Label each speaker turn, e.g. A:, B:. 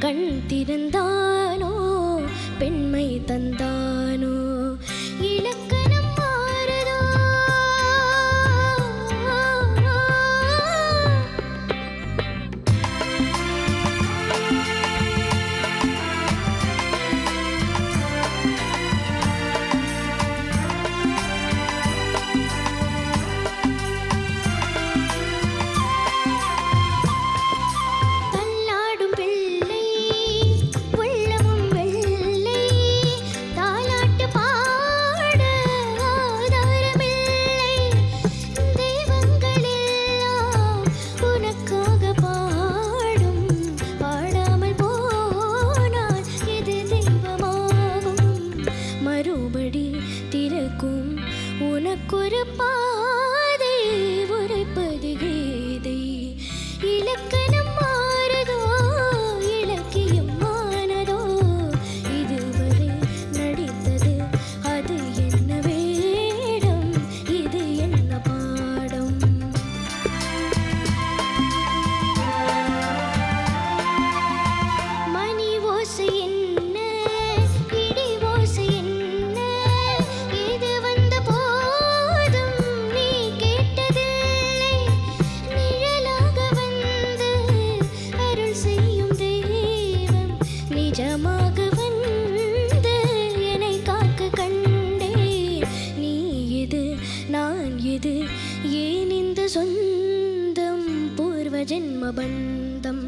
A: கண் திறந்தானோ பெண்மை தந்தானோ இலக்கணம் மாறுதோ உனக்கொரு பாதை உரைப்பது கீதை இலக்கணம் மாறுதோ இலக்கியம் மானதோ இதுவரை நடித்தது அது என்ன வேடம் இது என்ன பாடம் மணி ஓசை என்ன இடி ஓசை என்ன இது வந்த போதும் நீ கேட்டதில்லை நிழலாக வந்து அருள் செய்யும் தெய்வம் நிஜமாக வந்து என்னை காக்க கண்டேன் நீ எது நான் எது ஏன் இந்த சொந்தம் பூர்வ ஜென்ம பந்தம்